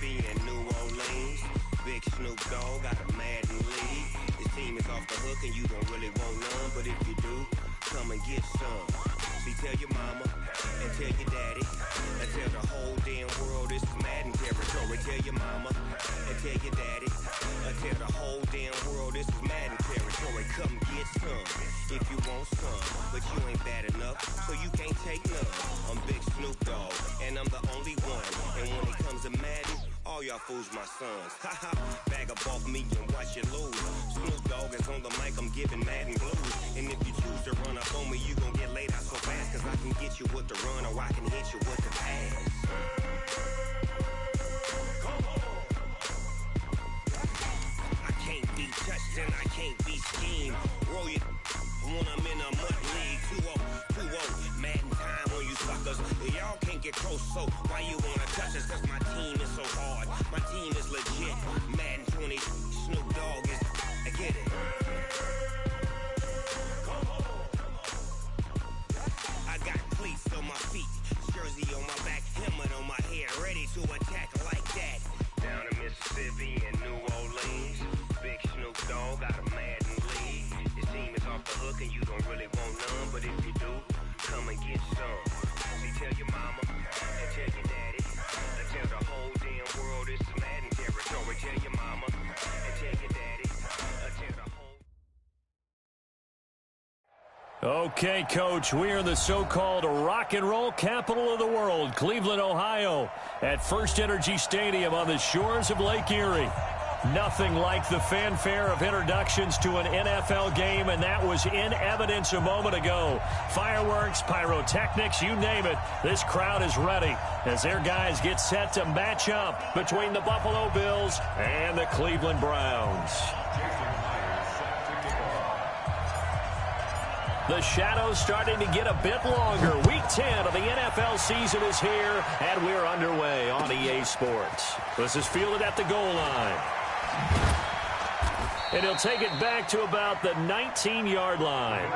Mississippi and New Orleans. Big Snoop Dogg got a Madden league. This team is off the hook and you don't really want none, but if you do, come and get some. See, tell your mama and tell your daddy and tell the whole damn world this is Madden territory. Tell your mama and tell your daddy and tell the whole damn world this is Madden territory. Come get some if you want some, but you ain't bad enough, so you can't take none. I'm Big Snoop Dogg and I'm the only one, and when it comes to Madden, all y'all fools my sons. Haha, bag up off me and watch you lose. Snoop Dogg is on the mic, I'm giving Madden blues. And if you choose to run up on me, you gon' get laid out so fast, cause I can get you with the run or I can hit you with the pass. Come on. I can't be touched and I can't be schemed. Roll you when I'm in a mud league. 2-0, Madden time on you suckers. Y'all can't get close, so why you wanna touch us? Cause my team is so hard, my team is legit. Madden 20, Snoop Dogg is, I get it. I got cleats on my feet, jersey on my back, helmet on my head, ready to attack like that. Down in Mississippi and New Orleans, Big Snoop Dogg got a Madden league. His team is off the hook and you don't really want none, but if you do, come and get some. See, tell your mama and tell your daddy and tell the whole damn world this is Madden territory. Tell your mama and tell your daddy and tell the whole... Okay, Coach, we are in the so-called rock and roll capital of the world, Cleveland, Ohio, at First Energy Stadium on the shores of Lake Erie. Nothing like the fanfare of introductions to an NFL game, and that was in evidence a moment ago. Fireworks, pyrotechnics, you name it. This crowd is ready as their guys get set to match up between the Buffalo Bills and the Cleveland Browns. The shadows starting to get a bit longer. Week 10 of the NFL season is here, and we're underway on EA Sports. This is fielded at the goal line. And he'll take it back to about the 19-yard line.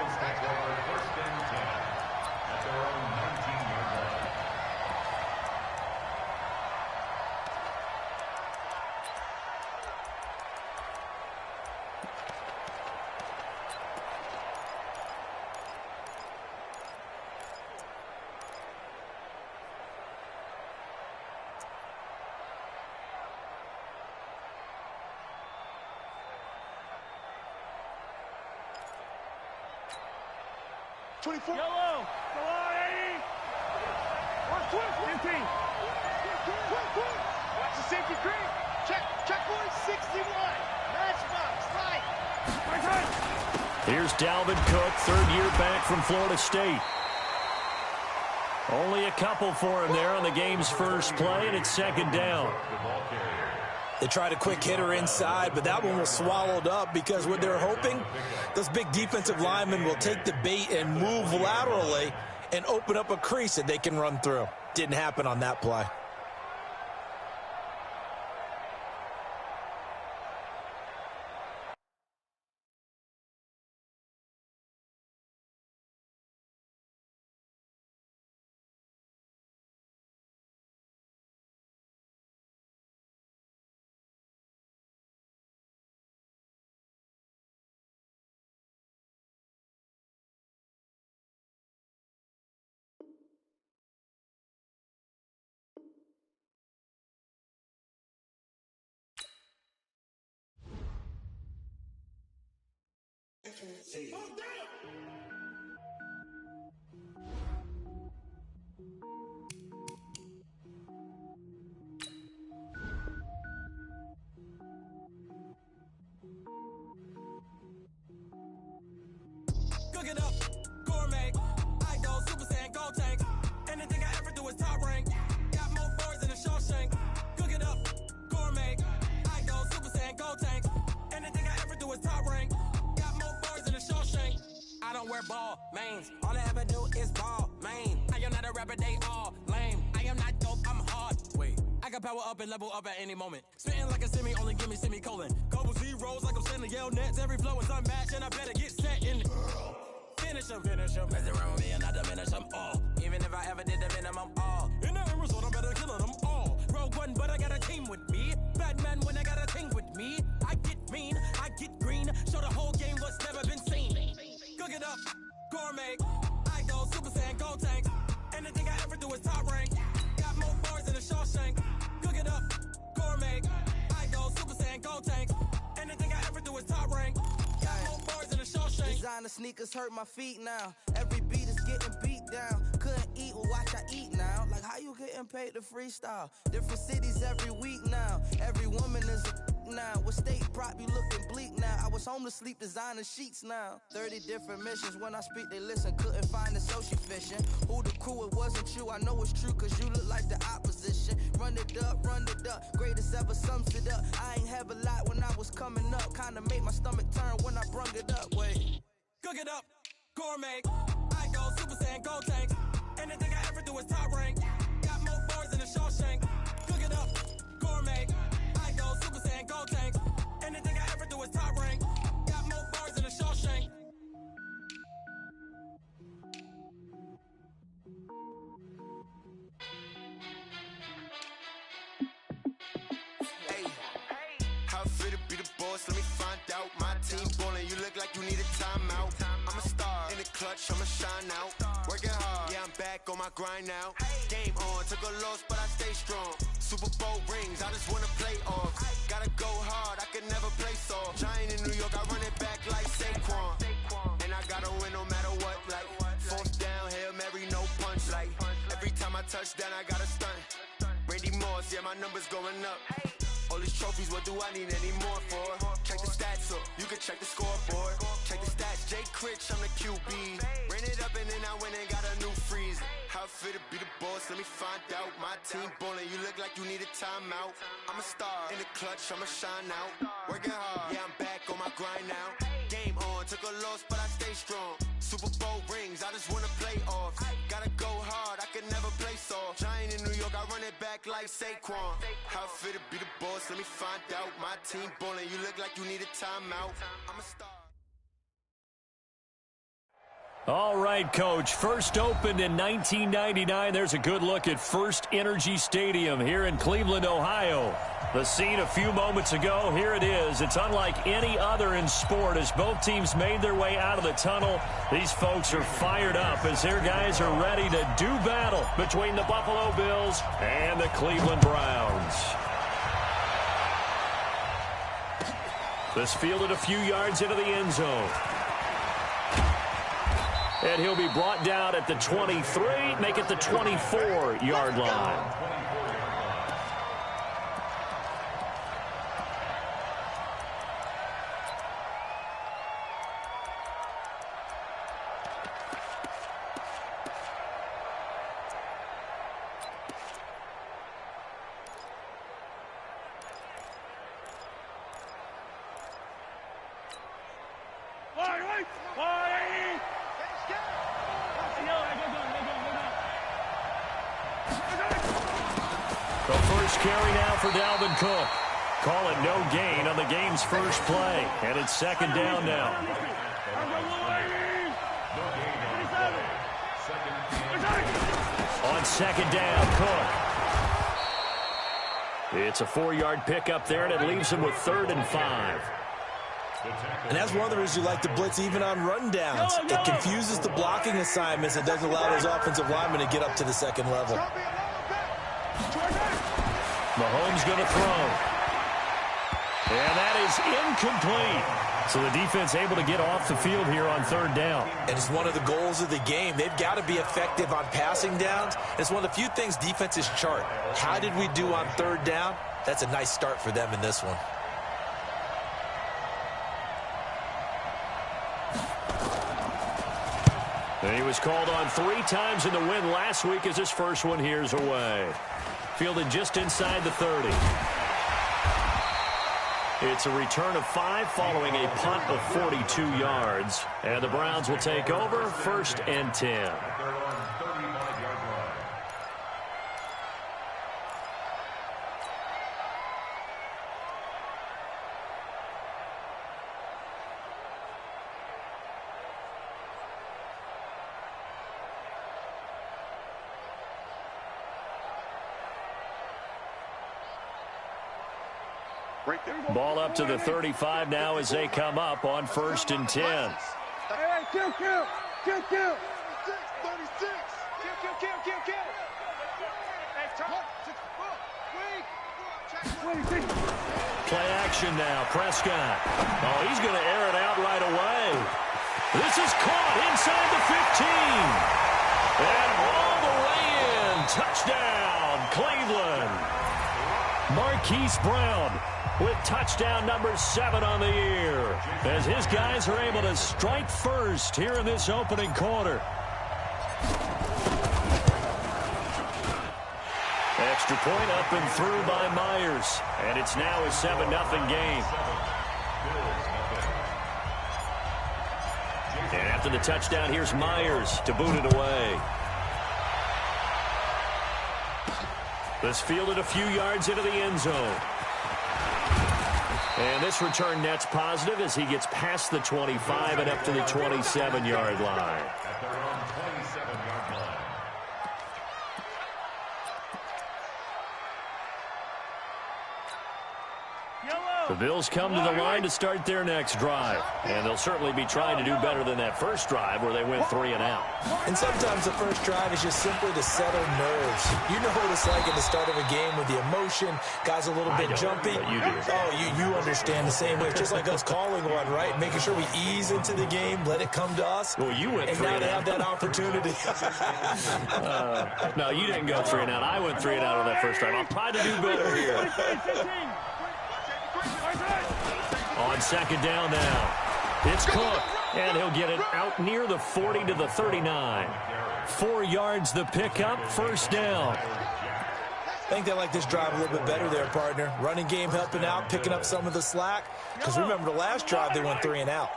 Yellow. Go on, 80. Watch twist. 15. Watch the safety green. Check board 61. Matchbox. Right. Here's Dalvin Cook, third year back from Florida State. Only a couple for him there on the game's first play, and it's second down. They tried a quick hitter inside, but that one was swallowed up because what they're hoping, those big defensive linemen will take the bait and move laterally and open up a crease that they can run through. Didn't happen on that play. Cook it up, gourmet. I go Super Saiyan, gold tank. Anything I ever do is top rank. Got more boards than a Shawshank. Cook it up, gourmet. I go Super Saiyan, gold tank. Anything I ever do is top rank. Got more boards than a Shawshank. I don't wear ball mains. All I ever do is ball main. I am not a rapper, they all lame. I am not dope, I'm hard. Wait, I can power up and level up at any moment. Spitting like a semi, only give me semicolon. Couple zeros like I'm sending yell nets. Every flow is unmatched, and I better get set in. Finish them. Mess around with me and I diminish them all. Even if I ever did the minimum all. In the end result, I'm better killing them all. Rogue one, but I got a team with Designer sneakers hurt my feet now. Every beat is getting beat down. Couldn't eat, well watch I eat now. Like how you getting paid to freestyle? Different cities every week now. Every woman is a now. With state prop, you looking bleak now. I was home to sleep, designer sheets now. 30 different missions. When I speak, they listen. Couldn't find it, so she fishing. Who the crew? It wasn't you. I know it's true, cause you look like the opposition. Run it up, greatest ever sums it up. I ain't have a lot when I was coming up. Kinda made my stomach turn when I brung it up. Wait. Cook it up, gourmet. I go Super Saiyan, gold tank. Anything I ever do is top rank. Got more boys than a Shawshank. Cook it up, gourmet. I go Super Saiyan, gold tank. Anything I ever do is top rank. Got more boys than a Shawshank. How fit to be the boss? Let me find out. My team ballin', you look like you need a timeout. I'm a star in the clutch, I'ma shine out. Working hard, yeah, I'm back on my grind now. Game on, took a loss, but I stay strong. Super Bowl rings, I just wanna play off. Gotta go hard, I can never play soft. Giant in New York, I run it back like Saquon. And I gotta win no matter what, like fourth down, Hail Mary, no punch. Like every time I touch down, I gotta stunt. Randy Moss, yeah, my numbers going up. All these trophies, what do I need any more for? Check the stats up, you can check the scoreboard. Check the stats, Jay Critch, I'm the QB. Ran it up and then I went and got a new freeze. How fit to be the boss, let me find out. My team ballin', you look like you need a timeout. I'm a star in the clutch, I'ma shine out. Working hard, yeah, I'm back on my grind now. Game on, took a loss, but I stay strong. Super Bowl rings, I just wanna play off. Gotta go hard, I can never play soft. Giant in New York, I run it back like Saquon. How fit to be the boss, let me find out. My team ballin', you look like you need a timeout. I'm a star. All right, Coach. First opened in 1999. There's a good look at First Energy Stadium here in Cleveland, Ohio. The scene a few moments ago, here it is. It's unlike any other in sport as both teams made their way out of the tunnel. These folks are fired up as their guys are ready to do battle between the Buffalo Bills and the Cleveland Browns. This fielded a few yards into the end zone. And he'll be brought down at the 23, make it the 24-yard line. The first carry now for Dalvin Cook. Call it no gain on the game's first play. And it's second down now. On second down, Cook. It's a 4-yard pickup there, and it leaves him with 3rd and 5. And that's one of the reasons you like to blitz even on rundowns. It confuses the blocking assignments and doesn't allow those offensive linemen to get up to the second level. Mahomes going to throw. And that is incomplete. So the defense able to get off the field here on 3rd down. And it's one of the goals of the game. They've got to be effective on passing downs. It's one of the few things defenses chart. How did we do on 3rd down? That's a nice start for them in this one. And he was called on 3 times in the win last week as his first one here's away. Fielded just inside the 30. It's a return of 5 following a punt of 42 yards. And the Browns will take over 1st and 10. Ball up to the 35 now as they come up on 1st and 10. Hey, kill. 36. Kill. Hey, Play action now. Prescott. Oh, he's going to air it out right away. This is caught inside the 15. And all the way in. Touchdown, Cleveland. Marquise Brown with touchdown number 7 on the year, as his guys are able to strike first here in this opening quarter. Extra point up and through by Myers, and it's now a 7-0 game. And after the touchdown, here's Myers to boot it away. This fielded a few yards into the end zone. And this return net's positive as he gets past the 25 and up to the 27-yard line. The Bills come to the line to start their next drive. And they'll certainly be trying to do better than that first drive where they went 3 and out. And sometimes the first drive is just simply to settle nerves. You know what it's like at the start of a game with the emotion. Guys a little bit jumpy. But you do. Oh, you understand the same way. It's just like us calling one, right? Making sure we ease into the game, let it come to us. Well, you went 3 and now and they out. have that opportunity. No, you didn't go 3 and out. I went 3 and out on that first drive. I'll try to do better here. On second down now, it's Cook, and he'll get it out near the 40 to the 39. 4 yards the pickup, first down. I think they like this drive a little bit better there, partner. Running game helping out, picking up some of the slack. Because remember, the last drive they went 3 and out.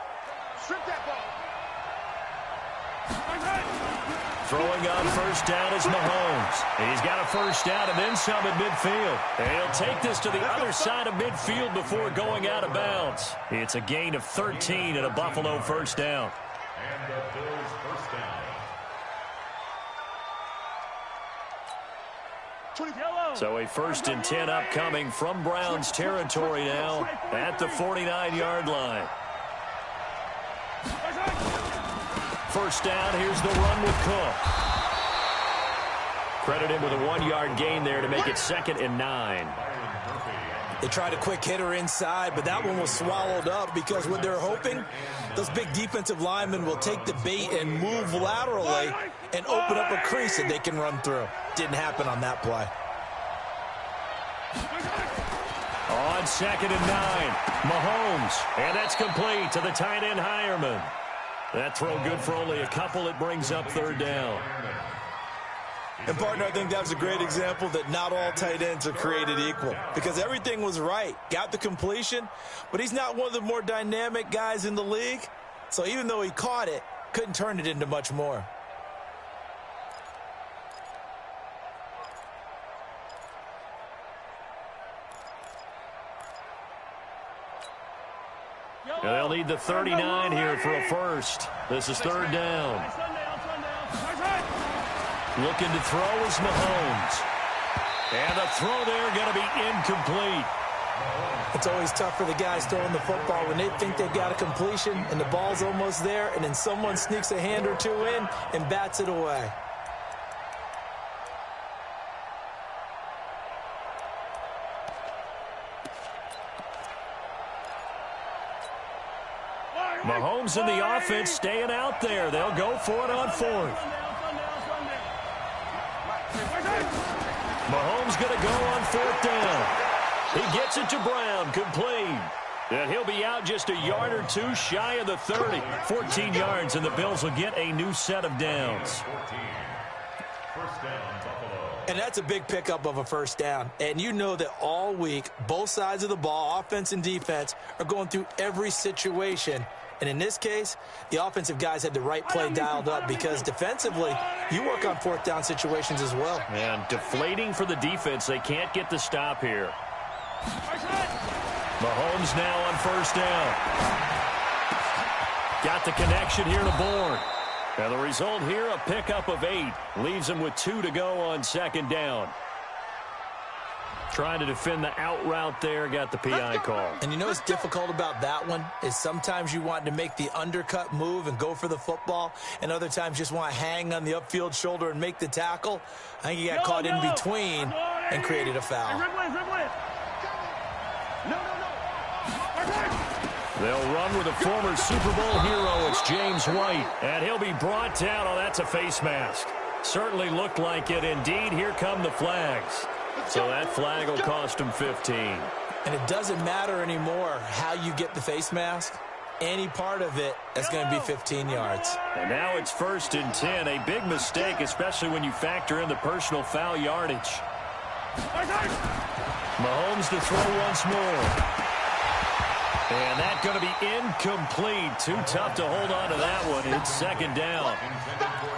Throwing on first down is Mahomes. He's got a first down and then some at midfield. And he'll take this to the other side of midfield before going out of bounds. It's a gain of 13 and a Buffalo first down. And the Bills first down. So a 1st and 10 upcoming from Browns territory now at the 49-yard line. First down, here's the run with Cook. Credit him with a 1-yard gain there to make it 2nd and 9. They tried a quick hitter inside, but that one was swallowed up because what they're hoping, those big defensive linemen will take the bait and move laterally and open up a crease that they can run through. Didn't happen on that play. On 2nd and 9, Mahomes, and that's complete to the tight end Hireman. That throw good for only a couple. It brings up 3rd down. And, partner, I think that was a great example that not all tight ends are created equal because everything was right. Got the completion, but he's not one of the more dynamic guys in the league. So even though he caught it, couldn't turn it into much more. And they'll need the 39 here for a first. This is 3rd down. Looking to throw is Mahomes. And the throw there going to be incomplete. It's always tough for the guys throwing the football when they think they've got a completion and the ball's almost there, and then someone sneaks a hand or two in and bats it away. Mahomes and the offense staying out there. They'll go for it on 4th. Mahomes going to go on 4th down. He gets it to Brown, complete. And he'll be out just a yard or two shy of the 30. 14 yards, and the Bills will get a new set of downs. First down, Buffalo. And that's a big pickup of a first down. And you know that all week, both sides of the ball, offense and defense, are going through every situation. And in this case, the offensive guys had the right play dialed up because defensively, you work on 4th down situations as well. And deflating for the defense. They can't get the stop here. Mahomes now on first down. Got the connection here to Bourne. And the result here, a pickup of 8. Leaves him with 2 to go on 2nd down. Trying to defend the out route there, got the PI call. And you know what's difficult about that one is sometimes you want to make the undercut move and go for the football, and other times just want to hang on the upfield shoulder and make the tackle. I think he got caught in between and created a foul. They'll run with a former Super Bowl hero. It's James White. And he'll be brought down. Oh, that's a face mask. Certainly looked like it. Indeed, here come the flags. So that flag will cost him 15. And it doesn't matter anymore how you get the face mask. Any part of it, that's going to be 15 yards. And now it's 1st and 10. A big mistake, especially when you factor in the personal foul yardage. Mahomes to throw once more. And that's going to be incomplete. Too tough to hold on to that one. It's 2nd down.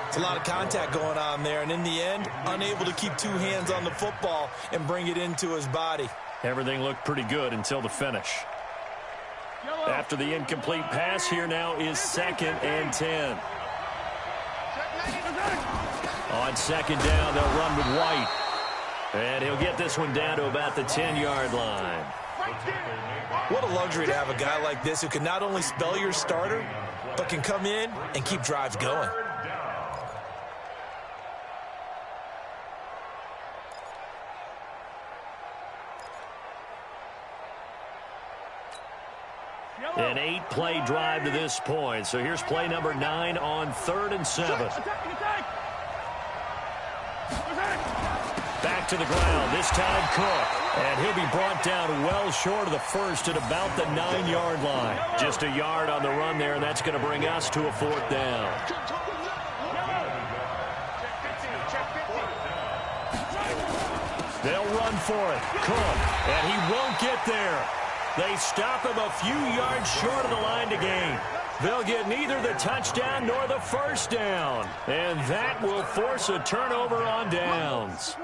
It's a lot of contact going on there. And in the end, unable to keep 2 hands on the football and bring it into his body. Everything looked pretty good until the finish. After the incomplete pass, here now is 2nd and 10. On 2nd down, they'll run with White. And he'll get this one down to about the 10-yard line. What a luxury to have a guy like this who can not only spell your starter, but can come in and keep drives going. An 8-play drive to this point. So here's play number 9 on 3rd and 7. Back to the ground. This time Cook. And he'll be brought down well short of the first at about the 9-yard line. Just a yard on the run there, and that's going to bring us to a 4th down. They'll run for it. Cook. And he won't get there. They stop him a few yards short of the line to gain. They'll get neither the touchdown nor the 1st down. And that will force a turnover on downs.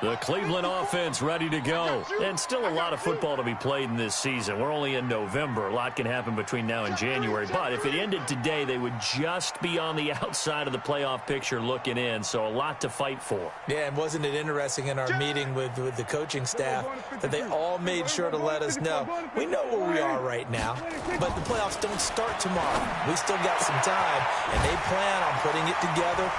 The Cleveland offense ready to go. And still a lot of football to be played in this season. We're only in November. A lot can happen between now and January. But if it ended today, they would just be on the outside of the playoff picture looking in. So a lot to fight for. Yeah, and wasn't it interesting in our meeting with the coaching staff that they all made sure to let us know, we know where we are right now, but the playoffs don't start tomorrow. We still got some time, and they plan on putting it together,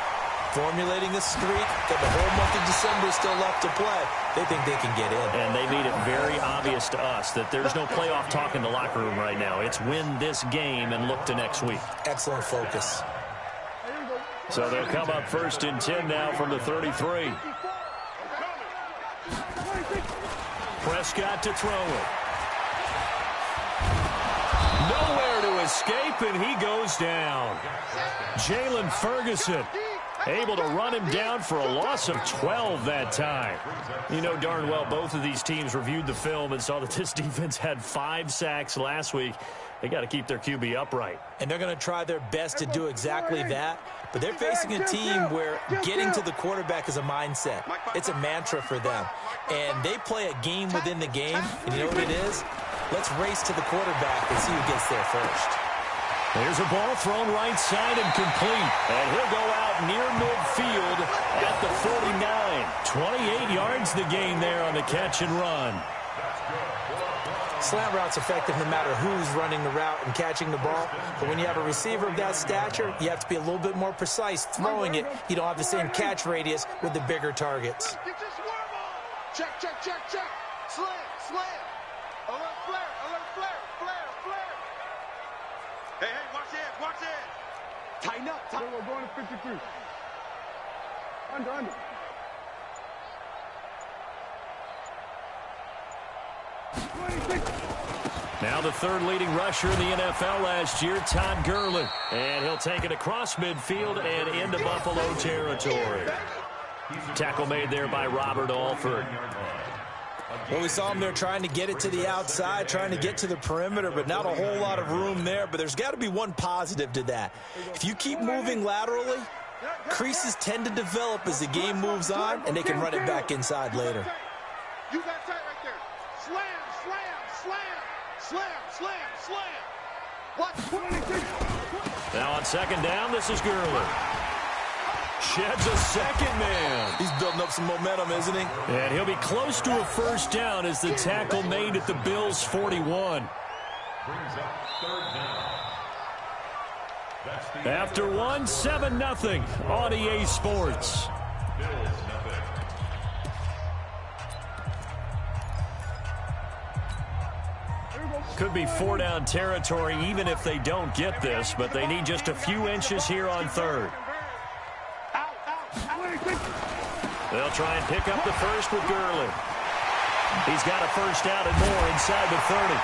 formulating a streak, got the whole month of December still left to play. They think they can get in. And they made it very obvious to us that there's no playoff talk in the locker room right now. It's win this game and look to next week. Excellent focus. So they'll come up 1st and 10 now from the 33. Prescott to throw it. Nowhere to escape, and he goes down. Jalen Ferguson able to run him down for a loss of 12 that time. You know darn well both of these teams reviewed the film and saw that this defense had 5 sacks last week. They got to keep their QB upright. And they're going to try their best to do exactly that. But they're facing a team where getting to the quarterback is a mindset. It's a mantra for them. And they play a game within the game. And you know what it is? Let's race to the quarterback and see who gets there first. There's a ball thrown right side and complete. And he'll go out near midfield at the 49. 28 yards the gain there on the catch and run. Slant route's effective no matter who's running the route and catching the ball. But when you have a receiver of that stature, you have to be a little bit more precise throwing it. You don't have the same catch radius with the bigger targets. Check, check, check, check. Slam, slam. Alert flare, flare, flare. Hey, watch it, watch it. Tighten up, tighten up. We're going to 53. Under. Now the 3rd leading rusher in the NFL last year, Todd Gurley. And he'll take it across midfield and into Buffalo territory. Tackle made there by Robert Alford. Well, we saw him there trying to get it to the outside, trying to get to the perimeter, but not a whole lot of room there. But there's got to be one positive to that. If you keep moving laterally, creases tend to develop as the game moves on, and they can run it back inside later. You got tight right there. Slam, slam, slam, slam, slam, slam. What? Now on 2nd down, this is Gurley. Sheds a second man. He's building up some momentum, isn't he? And he'll be close to a 1st down as the tackle made at the Bills' 41. After one, 7-0 on EA Sports. Could be 4-down territory even if they don't get this, but they need just a few inches here on third. They'll try and pick up the first with Gurley. He's got a first down and more inside the 30.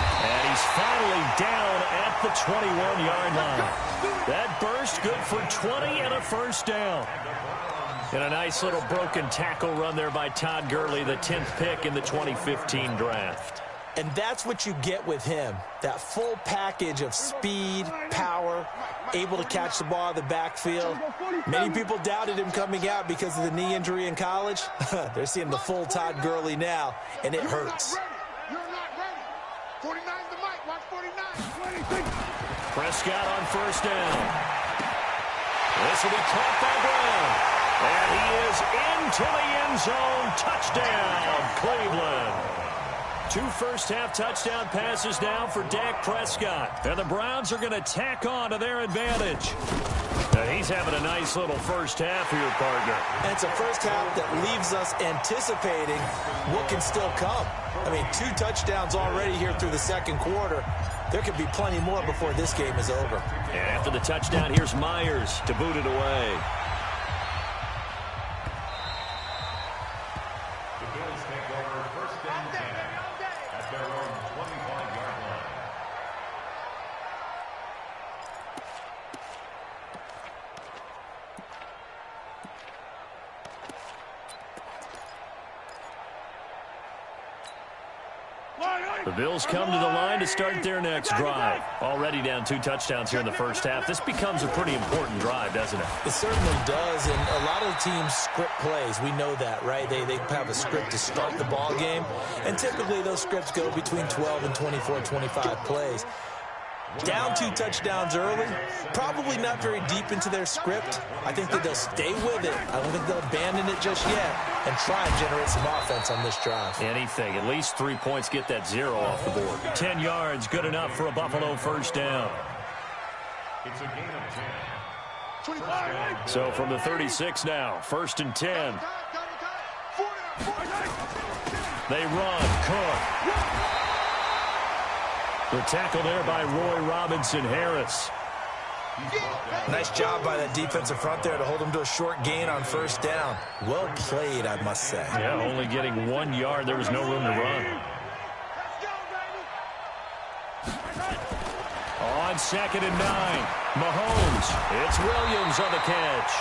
And he's finally down at the 21-yard line. That burst good for 20 and a first down. And a nice little broken tackle run there by Todd Gurley, the 10th pick in the 2015 draft. And that's what you get with him, that full package of speed, power, able to catch the ball in the backfield. Many people doubted him coming out because of the knee injury in college. They're seeing the full Todd Gurley now, and it hurts. You're not ready. 49's the mic. Watch 49. Prescott on first down. This will be caught by Brown. And he is into the end zone. Touchdown, Cleveland. 2 first-half touchdown passes now for Dak Prescott. And the Browns are going to tack on to their advantage. And he's having a nice little first half here, partner. And it's a first half that leaves us anticipating what can still come. I mean, 2 touchdowns already here through the second quarter. There could be plenty more before this game is over. And after the touchdown, here's Myers to boot it away. The Bills come to the line to start their next drive. Already down 2 touchdowns here in the first half. This becomes a pretty important drive, doesn't it? It certainly does, and a lot of the teams script plays. We know that, right? They have a script to start the ball game, and typically those scripts go between 12 and 24, 25 plays. Down 2 touchdowns early, probably not very deep into their script. I think that they'll stay with it. I don't think they'll abandon it just yet and try and generate some offense on this drive. Anything. At least 3 points, get that 0 off the board. 10 yards, good enough for a Buffalo first down. It's a gain of 10. So from the 36 now, 1st and 10. They run. Cook. The tackle there by Roy Robinson-Harris. Nice job by that defensive front there to hold him to a short gain on first down. Well played, I must say. Yeah, only getting 1 yard. There was no room to run. On 2nd and 9, Mahomes. It's Williams on the catch.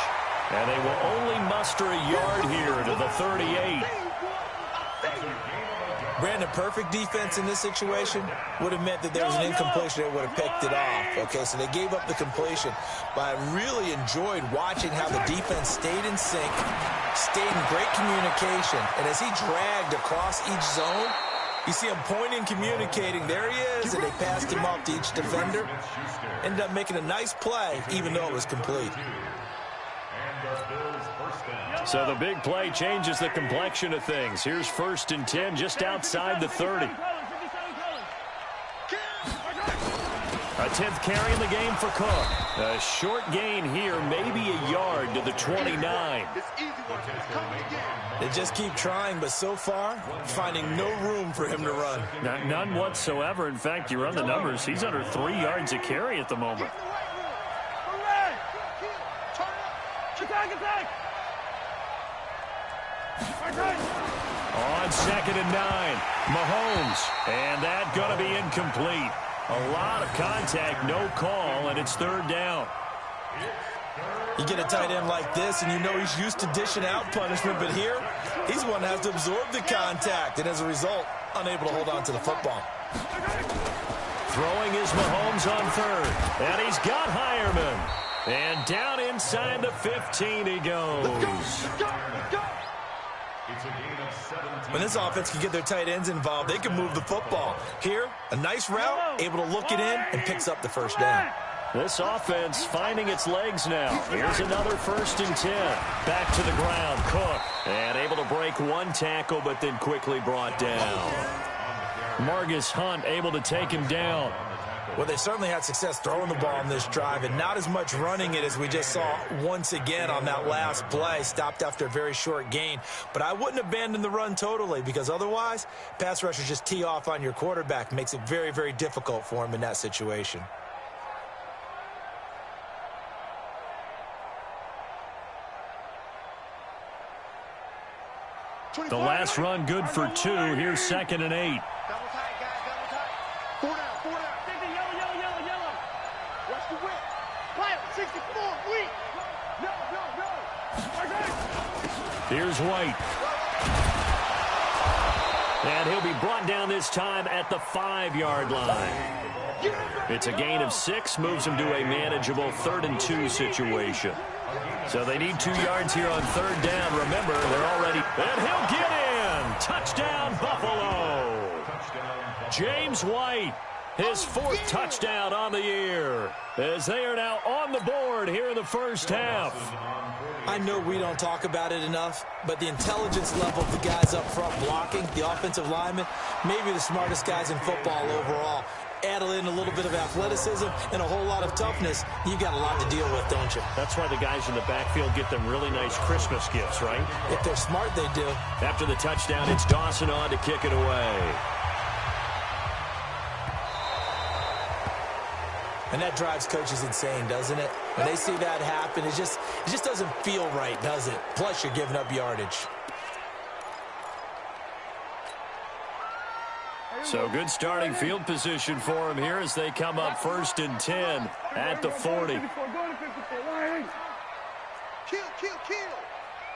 And they will only muster a yard here to the 38. Brandon, perfect defense in this situation would have meant that there was an incompletion that would have picked it off. Okay, so they gave up the completion. But I really enjoyed watching how the defense stayed in sync, stayed in great communication. And as he dragged across each zone, you see him pointing, communicating. There he is, and they passed him off to each defender. Ended up making a nice play, even though it was complete. So the big play changes the complexion of things. Here's 1st and 10 just outside the 30. A 10th carry in the game for Cook. A short gain here, maybe a yard to the 29. They just keep trying, but so far, finding no room for him to run. None whatsoever. In fact, you run the numbers. He's under 3 yards a carry at the moment. On 2nd and 9, Mahomes. And that going to be incomplete. A lot of contact, no call, and it's 3rd down. You get a tight end like this, and you know he's used to dishing out punishment, but here, he's one that has to absorb the contact, and as a result, unable to hold on to the football. Throwing is Mahomes on 3rd, and he's got Hireman. And down inside the 15 he goes. When this offense can get their tight ends involved, they can move the football. Here, a nice route, able to look it in, and picks up the first down. This offense finding its legs now. Here's another 1st and 10. Back to the ground, Cook. And able to break 1 tackle, but then quickly brought down. Margus Hunt able to take him down. Well, they certainly had success throwing the ball on this drive and not as much running it as we just saw once again on that last play. Stopped after a very short gain. But I wouldn't abandon the run totally because otherwise, pass rushers just tee off on your quarterback. Makes it very, very difficult for him in that situation. The last run good for 2. Here's 2nd and 8. Double tight, guys, double tight. 4 down, 4 down. Take the yellow. Watch the whip. Fire, 64, weak. No. Here's White. And he'll be brought down this time at the 5-yard line. It's a gain of 6, moves him to a manageable 3rd and 2 situation. So they need 2 yards here on 3rd down. Remember, they're already... And he'll get in! Touchdown, Buffalo! James White, his 4th touchdown on the year, as they are now on the board here in the first half. I know we don't talk about it enough, but the intelligence level of the guys up front blocking, the offensive linemen, maybe the smartest guys in football overall. Add in a little bit of athleticism and a whole lot of toughness, you've got a lot to deal with, don't you? That's why the guys in the backfield get them really nice Christmas gifts, right? If they're smart, they do. After the touchdown, it's Dawson on to kick it away. And that drives coaches insane, doesn't it? When they see that happen, it just doesn't feel right, does it? Plus, you're giving up yardage. So good starting field position for him here as they come up 1st and 10 at the 40. Kill.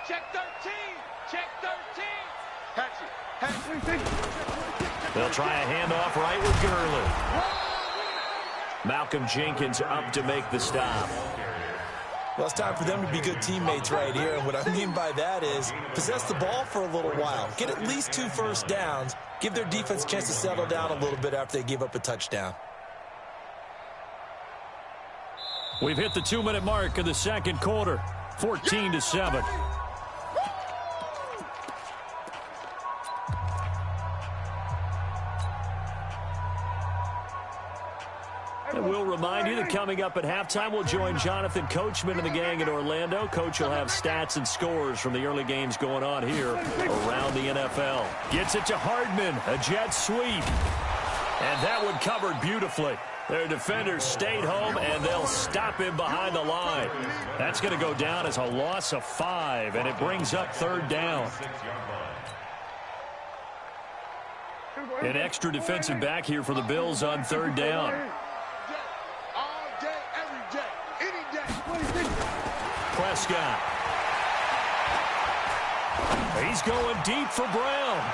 Check 13. Hatch it. They'll try a handoff right with Gurley. Malcolm Jenkins up to make the stop. Well, it's time for them to be good teammates right here. And what I mean by that is possess the ball for a little while. Get at least 2 first downs. Give their defense a chance to settle down a little bit after they give up a touchdown. We've hit the 2-minute mark of the 2nd quarter. 14-7. And we'll remind you that coming up at halftime, we'll join Jonathan Coachman and the gang in Orlando. Coach will have stats and scores from the early games going on here around the NFL. Gets it to Hardman, a jet sweep. And that one covered beautifully. Their defenders stayed home, and they'll stop him behind the line. That's going to go down as a loss of 5, and it brings up 3rd down. An extra defensive back here for the Bills on 3rd down. Prescott. He's going deep for Brown.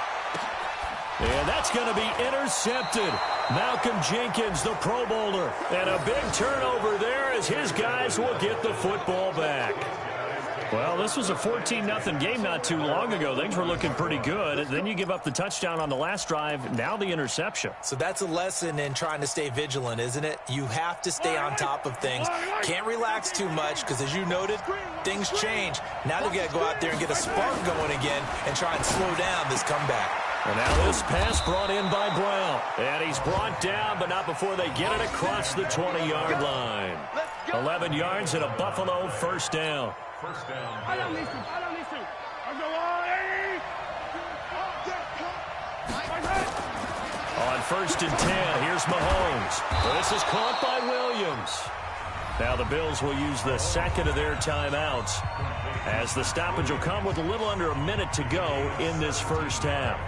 And that's going to be intercepted. Malcolm Jenkins, the Pro Bowler. And a big turnover there as his guys will get the football back. Well, this was a 14-0 game not too long ago. Things were looking pretty good. Then you give up the touchdown on the last drive. Now the interception. So that's a lesson in trying to stay vigilant, isn't it? You have to stay on top of things. Can't relax too much because, as you noted, things change. Now they've got to go out there and get a spark going again and try and slow down this comeback. And now this pass brought in by Brown. And he's brought down, but not before they get it across the 20-yard line. 11 yards and a Buffalo first down. First down. I don't need to. On 1st and 10, here's Mahomes. This is caught by Williams. Now the Bills will use the 2nd of their timeouts as the stoppage will come with a little under a minute to go in this first half.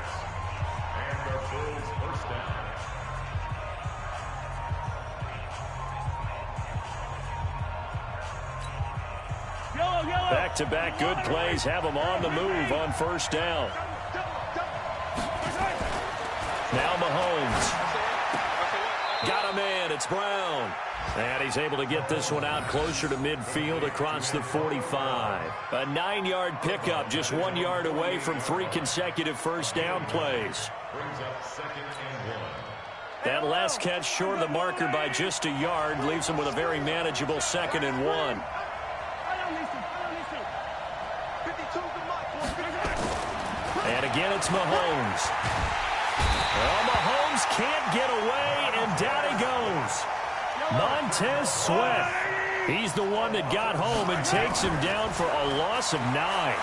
And our Bills first down. Back-to-back good plays have them on the move on 1st down. Now Mahomes. Got a man. It's Brown. And he's able to get this one out closer to midfield across the 45. A 9-yard pickup, just 1 yard away from 3 consecutive first down plays. Brings up 2nd and 1. That last catch short of the marker by just a yard leaves him with a very manageable 2nd and 1. And again, it's Mahomes. Well, Mahomes just can't get away, and down he goes. Montez Sweat. He's the one that got home and takes him down for a loss of 9.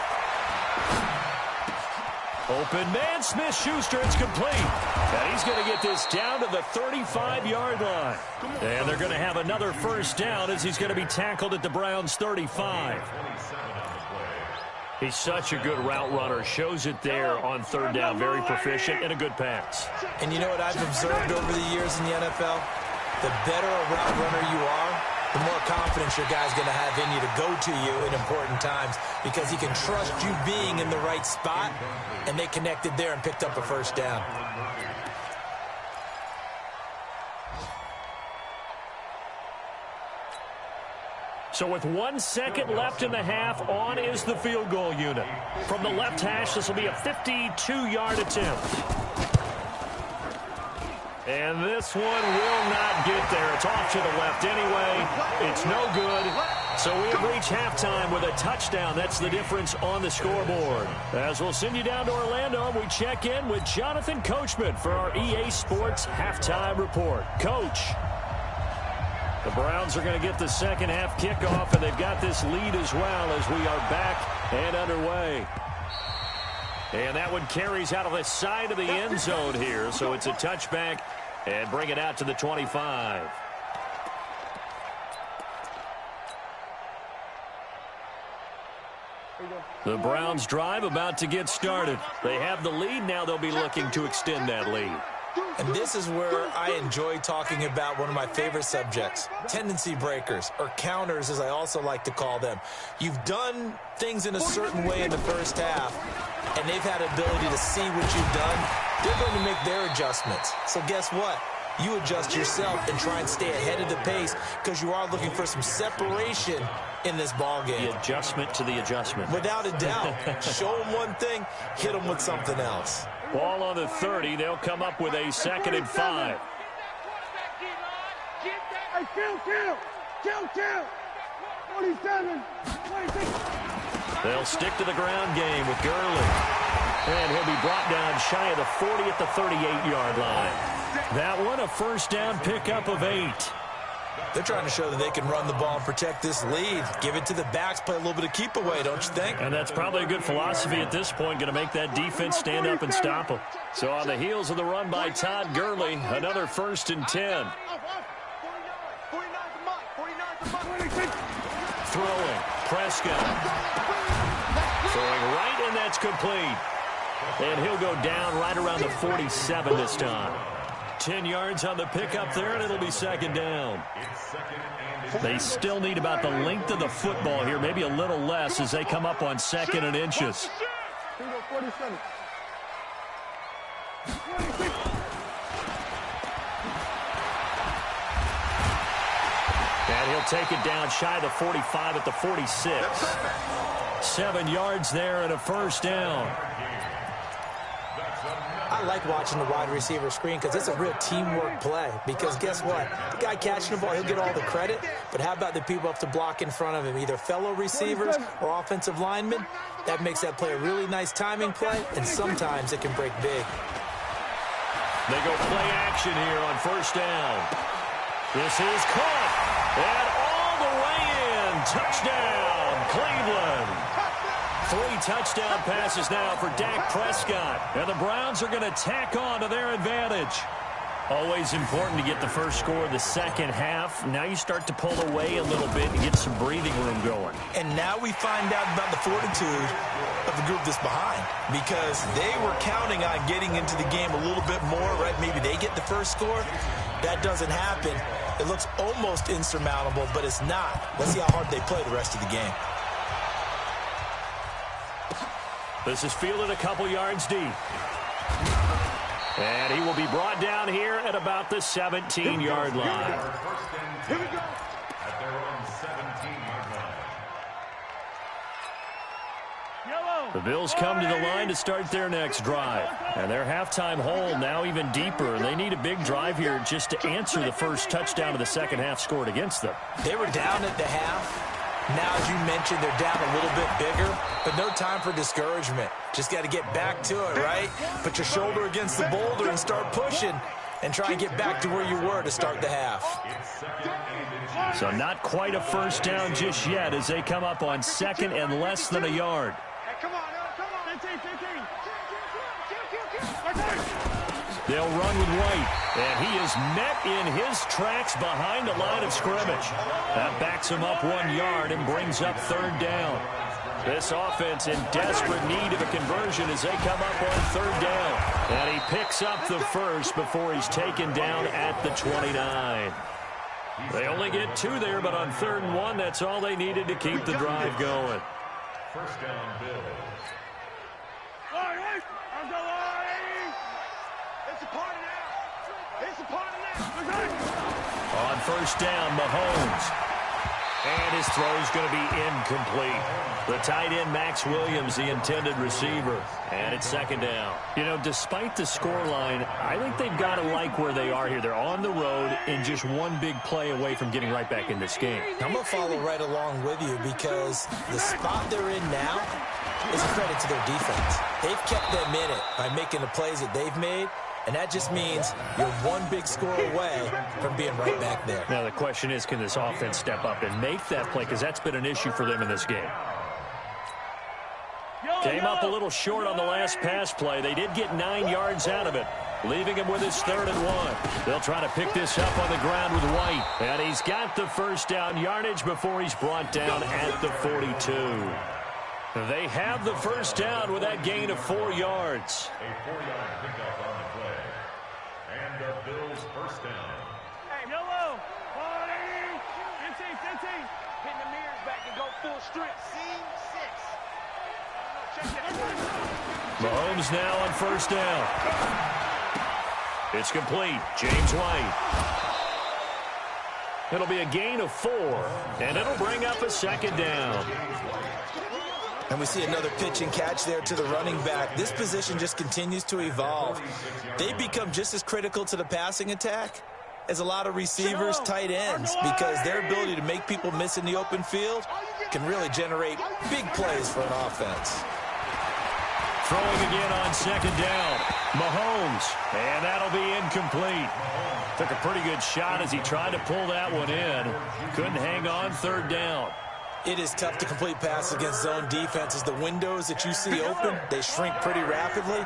Open man, Smith-Schuster, it's complete. And he's going to get this down to the 35-yard line. And they're going to have another first down as he's going to be tackled at the Browns' 35. He's such a good route runner. Shows it there on third down. Very proficient and a good pass. And you know what I've observed over the years in the NFL? The better a route runner you are, the more confidence your guy's going to have in you to go to you in important times because he can trust you being in the right spot, and they connected there and picked up a first down. So with 1 second left in the half, on is the field goal unit. From the left hash, this will be a 52-yard attempt. And this one will not get there. It's off to the left anyway. It's no good. So we have reached halftime with a touchdown. That's the difference on the scoreboard. As we'll send you down to Orlando, we check in with Jonathan Coachman for our EA Sports Halftime Report. Coach, the Browns are going to get the second half kickoff, and they've got this lead as well as we are back and underway. And that one carries out of the side of the end zone here, so it's a touchback and bring it out to the 25. The Browns drive about to get started. They have the lead. Now they'll be looking to extend that lead. And this is where I enjoy talking about one of my favorite subjects, tendency breakers, or counters as I also like to call them. You've done things in a certain way in the first half, and they've had ability to see what you've done. They're going to make their adjustments. So guess what? You adjust yourself and try and stay ahead of the pace because you are looking for some separation in this ball game. The adjustment to the adjustment. Without a doubt. Show them one thing, hit them with something else. Ball on the 30. They'll come up with a 2nd and 5. Hey, kill. 47, 26. They'll stick to the ground game with Gurley. And he'll be brought down shy of the 40 at the 38-yard line. That one, a first down pickup of 8. They're trying to show that they can run the ball and protect this lead. Give it to the backs, play a little bit of keep away, don't you think? And that's probably a good philosophy at this point, going to make that defense stand up and stop them. So on the heels of the run by Todd Gurley, another 1st and 10. Throwing, Prescott. Throwing right, and that's complete. And he'll go down right around the 47 this time. 10 yards on the pickup there, and it'll be 2nd down. They still need about the length of the football here, maybe a little less as they come up on 2nd and inches. And he'll take it down shy of the 45 at the 46. 7 yards there and a first down. I like watching the wide receiver screen because it's a real teamwork play. Because guess what? The guy catching the ball, he'll get all the credit. But how about the people up to block in front of him, either fellow receivers or offensive linemen? That makes that play a really nice timing play, and sometimes it can break big. They go play action here on first down. This is caught. And all the way in. Touchdown, Cleveland. 3 touchdown passes now for Dak Prescott. And the Browns are going to tack on to their advantage. Always important to get the first score of the second half. Now you start to pull away a little bit and get some breathing room going. And now we find out about the fortitude of the group that's behind. Because they were counting on getting into the game a little bit more, right? Maybe they get the first score. That doesn't happen. It looks almost insurmountable, but it's not. Let's see how hard they play the rest of the game. This is fielded a couple yards deep. And he will be brought down here at about the 17-yard line. Here we go. At their own 17-yard line. The Bills come to the line to start their next drive. And their halftime hole now even deeper. And they need a big drive here just to answer the first touchdown of the second half scored against them. They were down at the half. Now, as you mentioned, they're down a little bit bigger, but no time for discouragement. Just got to get back to it, right? Put your shoulder against the boulder and start pushing. and try and get back to where you were to start the half. So not quite a first down just yet as they come up on second and less than a yard. Come on, come on. 15. They'll run with White, and he is met in his tracks behind the line of scrimmage. That backs him up 1 yard and brings up third down. This offense in desperate need of a conversion as they come up on third down. And he picks up the first before he's taken down at the 29. They only get 2 there, but on 3rd and 1, that's all they needed to keep the drive going. First down, Bills. On first down, Mahomes. And his throw's going to be incomplete. The tight end, Max Williams, the intended receiver. And it's second down. You know, despite the scoreline, I think they've got to like where they are here. They're on the road and just one big play away from getting right back in this game. I'm going to follow right along with you because the spot they're in now is a credit to their defense. They've kept them in it by making the plays that they've made. And that just means you're one big score away from being right back there. Now the question is, can this offense step up and make that play? Because that's been an issue for them in this game. Came up a little short on the last pass play. They did get 9 yards out of it, leaving him with his 3rd and 1. They'll try to pick this up on the ground with White. And he's got the first down yardage before he's brought down at the 42. They have the first down with that gain of 4 yards. A 4-yard pickup on the play. And the Bills' first down. Hey, yellow, 40, 15. Hit the mirrors back and go full strength. Seam 6. Check it. Mahomes now on first down. It's complete. James White. It'll be a gain of 4, and it'll bring up a second down. And we see another pitch and catch there to the running back. This position just continues to evolve. They become just as critical to the passing attack as a lot of receivers, tight ends, because their ability to make people miss in the open field can really generate big plays for an offense. Throwing again on second down. Mahomes, and that'll be incomplete. Took a pretty good shot as he tried to pull that one in. Couldn't hang on 3rd down. It is tough to complete passes against zone defenses. The windows that you see open, they shrink pretty rapidly.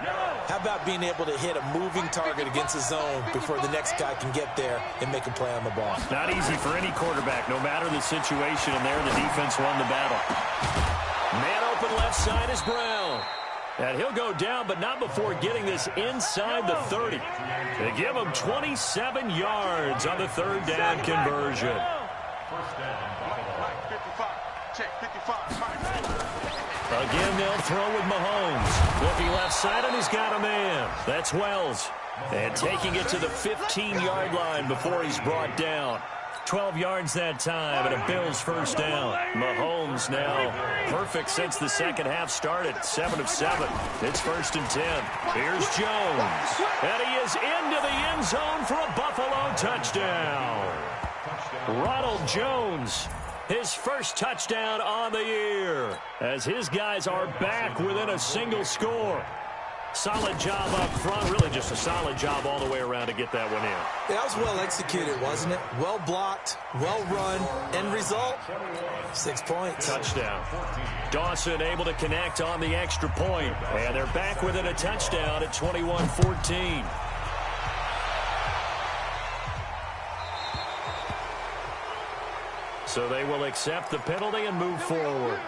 How about being able to hit a moving target against a zone before the next guy can get there and make a play on the ball? Not easy for any quarterback, no matter the situation, and there the defense won the battle. Man open left side is Brown. And he'll go down, but not before getting this inside the 30. They give him 27 yards on the 3rd down conversion. First down, Buffalo. 55. Check 55. Again, they'll throw with Mahomes. Looking left side, and he's got a man. That's Wells. And taking it to the 15-yard line before he's brought down. 12 yards that time, and a Bills first down. Mahomes now perfect since the second half started. 7 of 7. It's 1st and 10. Here's Jones. And he is into the end zone for a Buffalo touchdown. Ronald Jones, his first touchdown on the year, as his guys are back within a single score. Solid job up front, really just a solid job all the way around to get that one in. That was well executed, wasn't it? Well blocked, well run, end result, 6 points. Touchdown. Dawson able to connect on the extra point, and they're back within a touchdown at 21-14. So they will accept the penalty and move forward.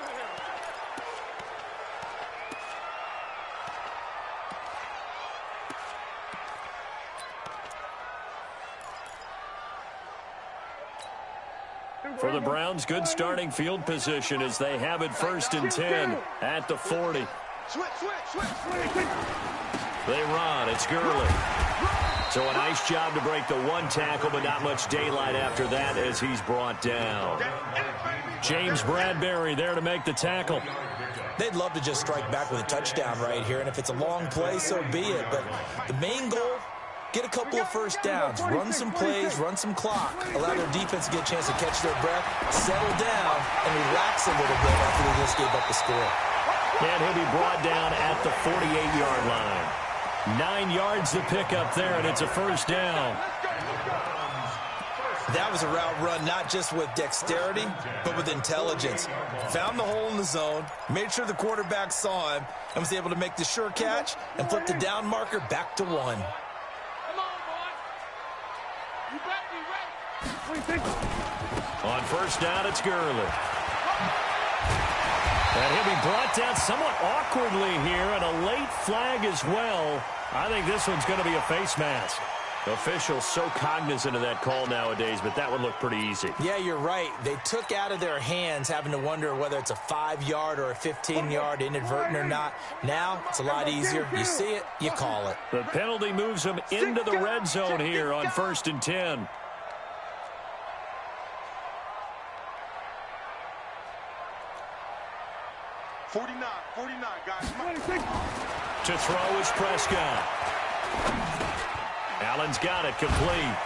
For the Browns, good starting field position as they have it 1st and 10 at the 40. Switch. They run. It's Gurley. So a nice job to break the 1 tackle, but not much daylight after that as he's brought down. James Bradbury there to make the tackle. They'd love to just strike back with a touchdown right here, and if it's a long play, so be it. But the main goal, get a couple of first downs, run some plays, run some clock, allow their defense to get a chance to catch their breath, settle down, and relax a little bit after they just gave up the score. And he'll be brought down at the 48-yard line. 9 yards to pick up there, and it's a first down. That was a route run not just with dexterity, but with intelligence. Found the hole in the zone, made sure the quarterback saw him, and was able to make the sure catch and flip the down marker back to 1. Come on, boy. You better be ready. On first down, it's Gurley. And he'll be brought down somewhat awkwardly here, and a late flag as well. I think this one's going to be a face mask. Officials so cognizant of that call nowadays, but that would look pretty easy. Yeah, you're right. They took out of their hands having to wonder whether it's a 5-yard or a 15-yard inadvertent or not. Now, it's a lot easier. You see it, you call it. The penalty moves them into the red zone here on 1st and 10. Forty-nine, guys. To throw is Prescott. Allen's got it complete.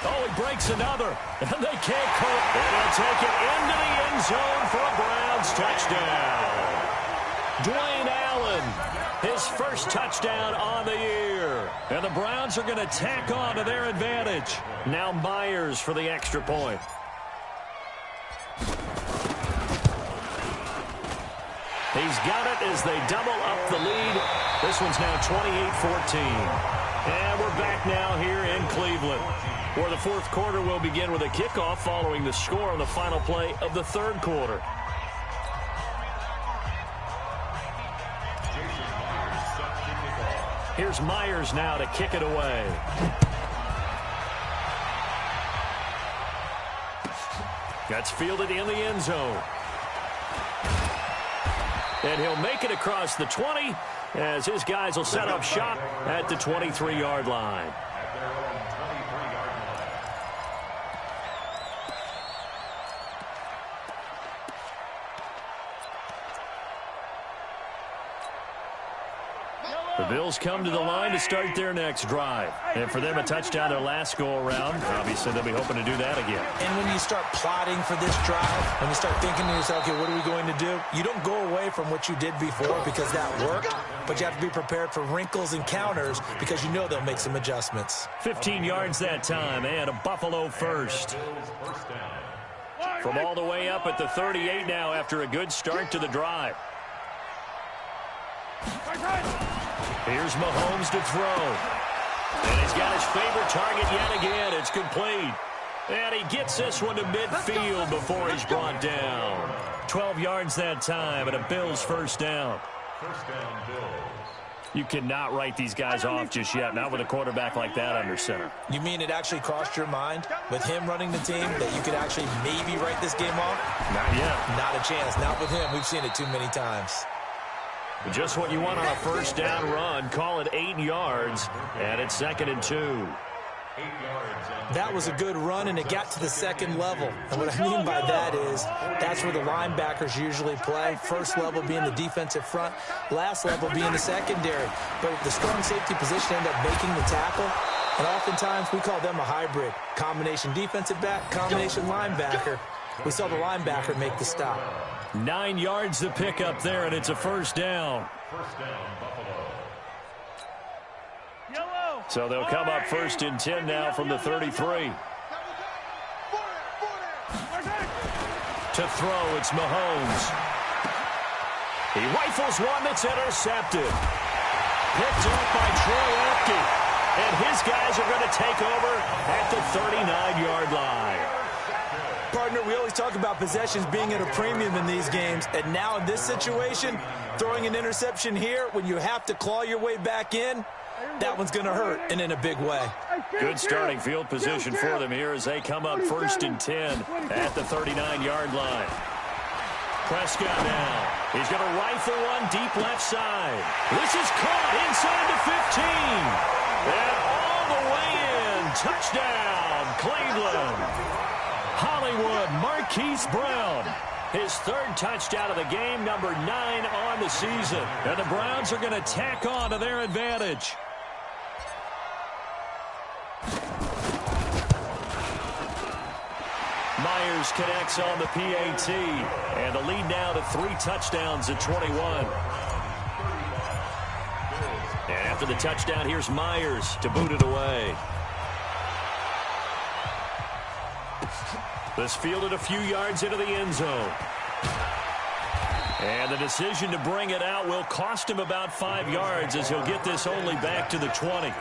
Oh, he breaks another, and they can't call it. And he'll take it into the end zone for a Browns touchdown. Dwayne Allen, his first touchdown on the year. And the Browns are going to tack on to their advantage. Now Myers for the extra point. He's got it as they double up the lead. This one's now 28-14. And we're back now here in Cleveland, where the fourth quarter will begin with a kickoff following the score on the final play of the third quarter. Here's Myers now to kick it away. That's fielded in the end zone. And he'll make it across the 20 as his guys will set up shop at the 23-yard line. The Bills come to the line to start their next drive. And for them, a touchdown their last go-around. Obviously, they'll be hoping to do that again. And when you start plotting for this drive, when you start thinking to yourself, okay, what are we going to do? You don't go away from what you did before because that worked, but you have to be prepared for wrinkles and counters because you know they'll make some adjustments. 15 yards that time, and a Buffalo first. From all the way up at the 38 now after a good start to the drive. Here's Mahomes to throw. And he's got his favorite target yet again. It's complete. And he gets this one to midfield before he's brought down. 12 yards that time and a Bills first down. First down, Bills. You cannot write these guys off just yet, not with a quarterback like that under center. You mean it actually crossed your mind with him running the team that you could actually maybe write this game off? Not yet. Not a chance. Not with him. We've seen it too many times. Just what you want on a first down run. Call it 8 yards, and it's 2nd and 2. 8 yards. That was a good run, and it got to the second level. And what I mean by that is that's where the linebackers usually play. First level being the defensive front, last level being the secondary. But the strong safety position ended up making the tackle, and oftentimes we call them a hybrid. Combination defensive back, combination linebacker. We saw the linebacker make the stop. 9 yards to pick up there, and it's a first down. First down, Buffalo. So they'll come up 1st and 10 now from the 33. To throw, it's Mahomes. He rifles one that's intercepted. Picked up by Troy Apke. And his guys are going to take over at the 39-yard line. Partner, we always talk about possessions being at a premium in these games, and now in this situation, throwing an interception here when you have to claw your way back in, that one's going to hurt, and in a big way. Good starting field position for them here as they come up 1st and 10 at the 39-yard line. Prescott now. He's going to rifle one deep left side. This is caught inside the 15. And all the way in. Touchdown, Cleveland. Hollywood Marquise Brown, his 3rd touchdown of the game, number 9 on the season. And the Browns are going to tack on to their advantage. Myers connects on the PAT, and the lead now to 3 touchdowns at 21. And after the touchdown, here's Myers to boot it away. This fielded a few yards into the end zone. And the decision to bring it out will cost him about 5 yards as he'll get this only back to the 20.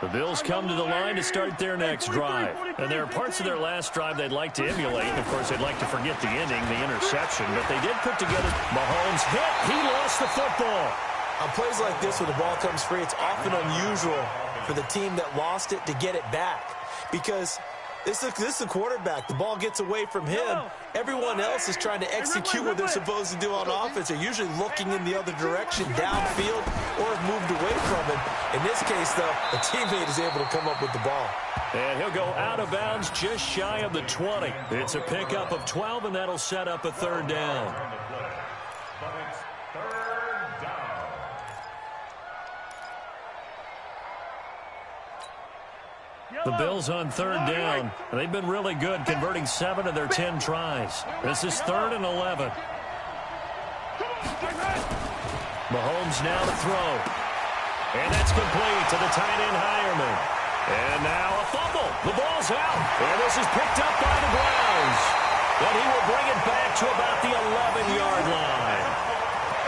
The Bills come to the line to start their next drive. And there are parts of their last drive they'd like to emulate. Of course, they'd like to forget the ending, the interception. But they did put together. Mahomes hit. He lost the football. On plays like this, when the ball comes free, it's often unusual for the team that lost it to get it back. Because this is the quarterback. The ball gets away from him. Everyone else is trying to execute what they're supposed to do on offense. They're usually looking in the other direction, downfield, or have moved away from him. In this case, though, a teammate is able to come up with the ball. And he'll go out of bounds just shy of the 20. It's a pickup of 12, and that'll set up a third down. The Bills on third down. They've been really good, converting 7 of their 10 tries. This is 3rd and 11. Mahomes now to throw. And that's complete to the tight end, Hireman. And now a fumble. The ball's out. And this is picked up by the Browns. But he will bring it back to about the 11-yard line.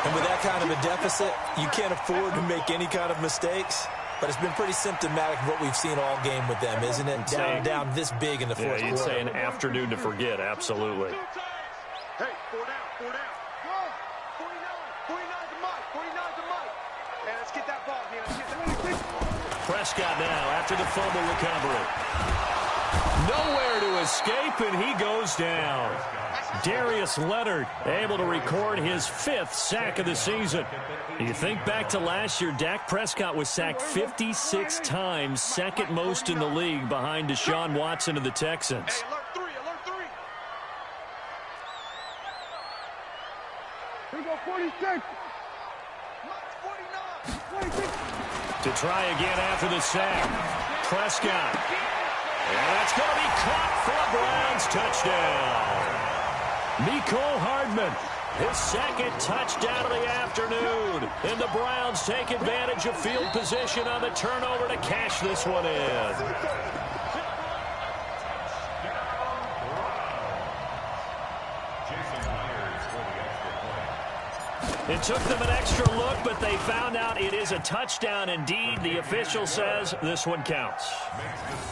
And with that kind of a deficit, you can't afford to make any kind of mistakes. But it's been pretty symptomatic of what we've seen all game with them, isn't it? Down this big in the fourth quarter. You'd say an afternoon to forget, absolutely. Hey, 4 down, 4 down. 49 to Mike, 49 to Mike. Hey, let's get that ball here. Let's get that. Prescott now after the fumble recovery. Nowhere to escape, and he goes down. Darius Leonard able to record his 5th sack of the season. You think back to last year, Dak Prescott was sacked 56 times, second most in the league behind Deshaun Watson of the Texans. Hey, alert 3, alert 3. Here we go, 46. 49. To try again after the sack. Prescott. And that's going to be caught for a Browns touchdown. Mecole Hardman, his 2nd touchdown of the afternoon. And the Browns take advantage of field position on the turnover to cash this one in. It took them an extra look, but they found out it is a touchdown indeed. The official says this one counts.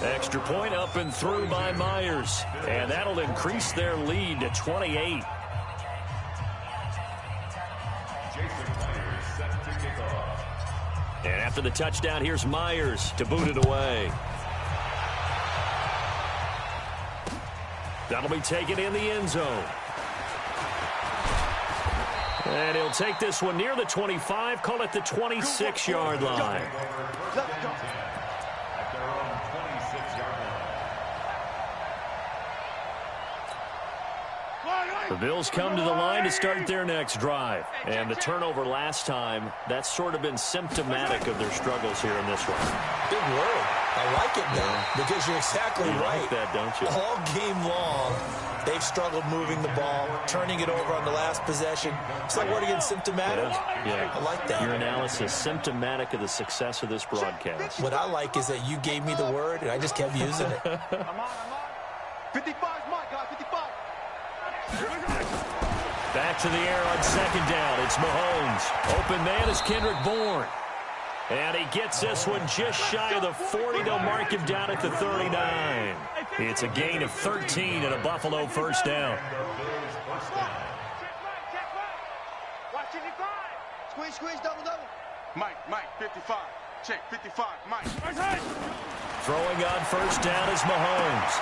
Extra point up and through by Myers. And that'll increase their lead to 28. And after the touchdown, here's Myers to boot it away. That'll be taken in the end zone. And he'll take this one near the 25, call it the 26-yard line. The Bills come to the line to start their next drive. And the turnover last time, that's sort of been symptomatic of their struggles here in this one. Big word. I like it now because you're exactly right. Like that, don't you? All game long, they've struggled moving the ball, turning it over on the last possession. Is that word again, symptomatic? Yeah. I like that. Your analysis, symptomatic of the success of this broadcast. What I like is that you gave me the word, and I just kept using it. I'm on. 55's Mike, guys, 55. Back to the air on 2nd down. It's Mahomes. Open man is Kendrick Bourne. And he gets this one just shy of the 40. They'll mark him down at the 39. It's a gain of 13 and a Buffalo first down. Squeeze, double. Mike, 55. Check, 55, Mike. Throwing on first down is Mahomes.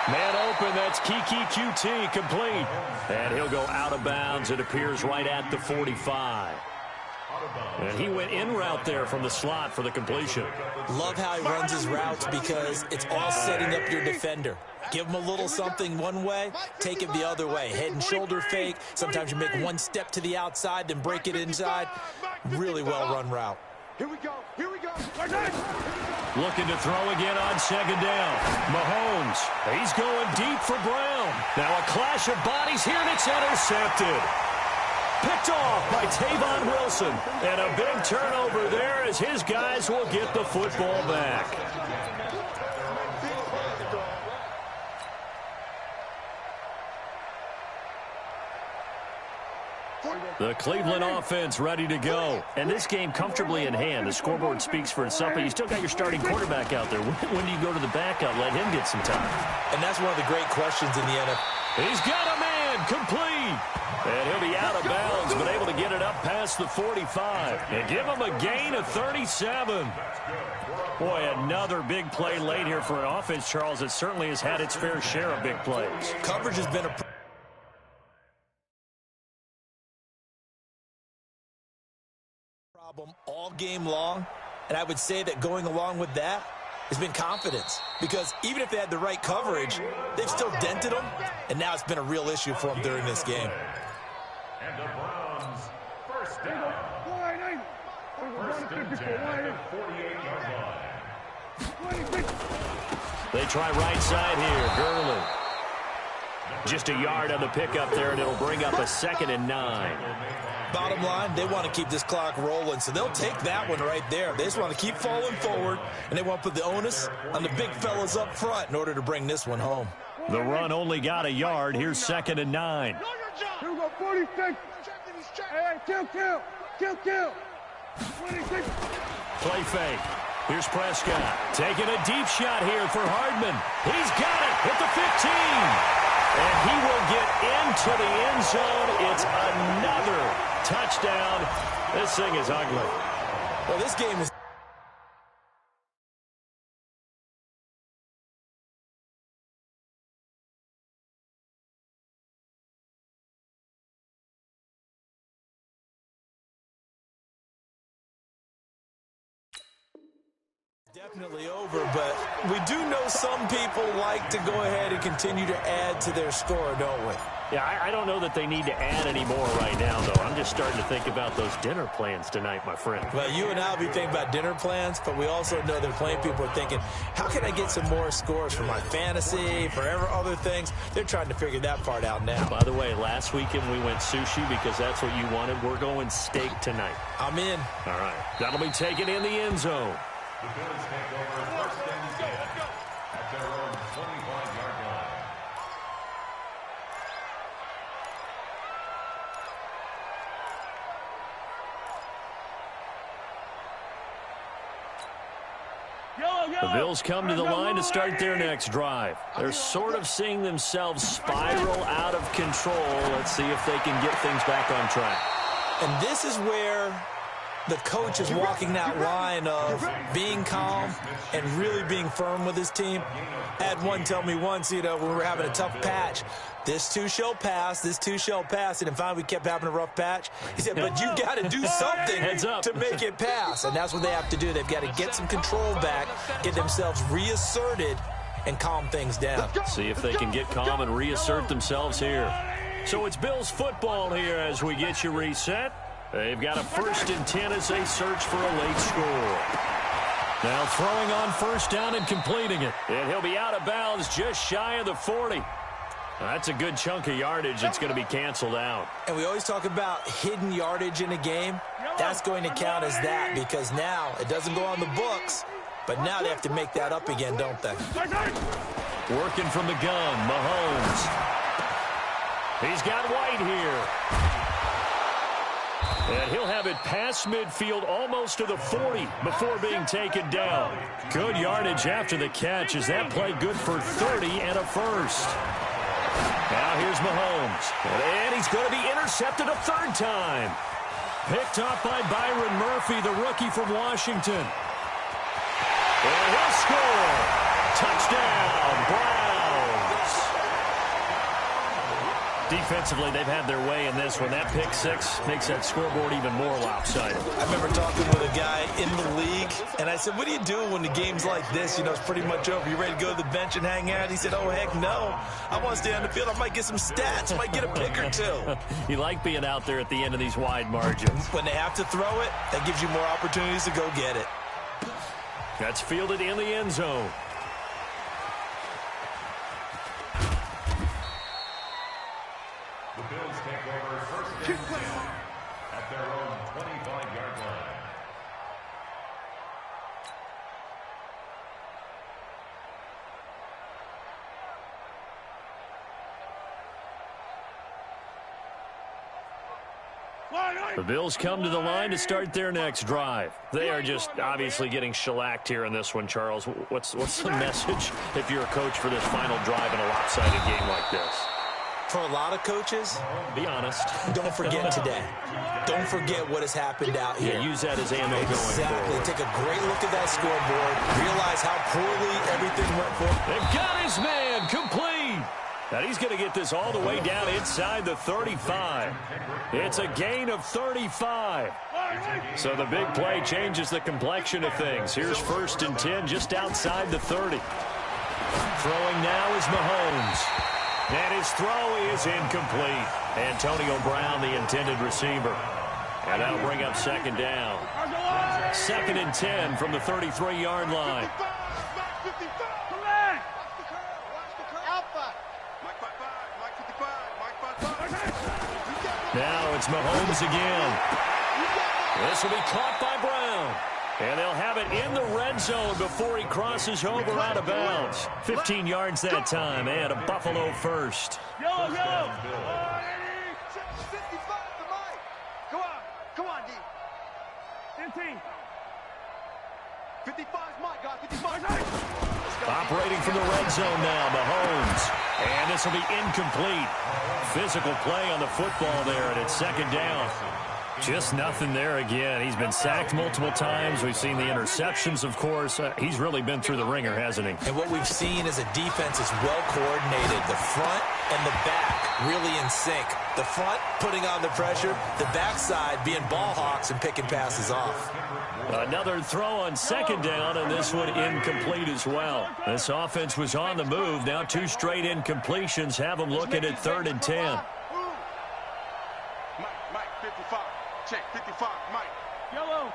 Man open, that's Kiki QT, complete. And he'll go out of bounds, it appears, right at the 45. And he went in route there from the slot for the completion. Love how he runs his routes because it's all setting up your defender. Give him a little something one way, take it the other way. Head and shoulder fake. Sometimes you make one step to the outside, then break it inside. Really well-run route. Here we go. Here we go. Looking to throw again on second down. Mahomes, he's going deep for Brown. Now a clash of bodies here, and it's intercepted. Picked off by Tavon Wilson. And a big turnover there as his guys will get the football back. The Cleveland offense ready to go. And this game comfortably in hand. The scoreboard speaks for itself, but you still got your starting quarterback out there. When do you go to the backup, let him get some time? And that's one of the great questions in the NFL. He's got a man complete. And he'll be out of bounds, but able to get it up past the 45. And give him a gain of 37. Boy, another big play late here for an offense, Charles, that certainly has had its fair share of big plays. Coverage has been a problem all game long, and I would say that going along with that has been confidence, because even if they had the right coverage, they've still dented them, and now it's been a real issue for them during this game. And the Browns, first down. First and 10 at the 48-yard line. They try right side here. Gurley. Just a yard on the pickup there, and it'll bring up a 2nd and 9. Bottom line, they want to keep this clock rolling, so they'll take that one right there. They just want to keep falling forward, and they want to put the onus on the big fellas up front in order to bring this one home. The run only got a yard. Here's 2nd and 9. Here we go, 46. Hey, kill. 26. Play fake. Here's Prescott. Taking a deep shot here for Hardman. He's got it at the 15. And he will get into the end zone. It's another touchdown. This thing is ugly. Well, this game is... definitely over, but we do know some people like to go ahead and continue to add to their score, don't we? Yeah, I don't know that they need to add any more right now, though. I'm just starting to think about those dinner plans tonight, my friend. Well, you and I will be thinking about dinner plans, but we also know that plenty of people are thinking, how can I get some more scores for my fantasy, for other things? They're trying to figure that part out now. By the way, last weekend we went sushi because that's what you wanted. We're going steak tonight. I'm in. All right. That'll be taken in the end zone. The Bills take over first and 10 at their own 25-yard line. The Bills come to the line to start their next drive. They're sort of seeing themselves spiral out of control. Let's see if they can get things back on track. And this is where the coach is walking that line of being calm and really being firm with his team. I had one tell me once, when we were having a tough patch, this too shall pass, this too shall pass. And finally we kept having a rough patch. He said, but you got to do something to make it pass. And that's what they have to do. They've got to get some control back, get themselves reasserted, and calm things down. See if they can get calm and reassert themselves here. So it's Bills football here as we get you reset. They've got a 1st and 10 as they search for a late score. Now throwing on first down and completing it. And he'll be out of bounds just shy of the 40. That's a good chunk of yardage. It's going to be canceled out. And we always talk about hidden yardage in a game. That's going to count as that because now it doesn't go on the books, but now they have to make that up again, don't they? Working from the gun, Mahomes. He's got White here. And he'll have it past midfield almost to the 40 before being taken down. Good yardage after the catch as that play good for 30 and a first. Now here's Mahomes. And he's going to be intercepted a 3rd time. Picked up by Byron Murphy, the rookie from Washington. And he'll score. Touchdown, Browns. Defensively, they've had their way in this one. That pick six makes that scoreboard even more lopsided. I remember talking with a guy in the league, and I said, what do you do when the game's like this? You know, it's pretty much over. You ready to go to the bench and hang out? He said, oh, heck no. I want to stay on the field. I might get some stats. I might get a pick or two. You like being out there at the end of these wide margins. When they have to throw it, that gives you more opportunities to go get it. That's fielded in the end zone. The Bills take over first and 10 at their own 25-yard line. The Bills come to the line to start their next drive. They are just obviously getting shellacked here in this one, Charles. What's the message if you're a coach for this final drive in a lopsided game like this? For a lot of coaches, be honest. Don't forget today. Don't forget what has happened out here. Yeah, use that as ammo going Exactly. forward. Take a great look at that scoreboard. Realize how poorly everything went for him. They've got his man complete. And he's going to get this all the way down inside the 35. It's a gain of 35. So the big play changes the complexion of things. Here's first and 10 just outside the 30. Throwing now is Mahomes. And his throw is incomplete. Antonio Brown, the intended receiver. And that'll bring up second down. Second and 10 from the 33-yard line. Now it's Mahomes again. This will be caught by Brown. And they'll have it in the red zone before he crosses over out of bounds. 15 yards that time, and a Buffalo first. Go! 55 to Mike. Come on, D. 15. 55 is Mike, guys. 55. Operating from the red zone now, Mahomes. And this will be incomplete. Physical play on the football there, and it's second down. Just nothing there again. He's been sacked multiple times. We've seen the interceptions, of course. He's really been through the ringer, hasn't he? And what we've seen is a defense is well coordinated. The front and the back really in sync. The front putting on the pressure, the backside being ball hawks and picking passes off. Another throw on second down, and this one incomplete as well. This offense was on the move. Now two straight incompletions have them looking at third and 10. Mike, 55. Check, 55, Mike. Yellow.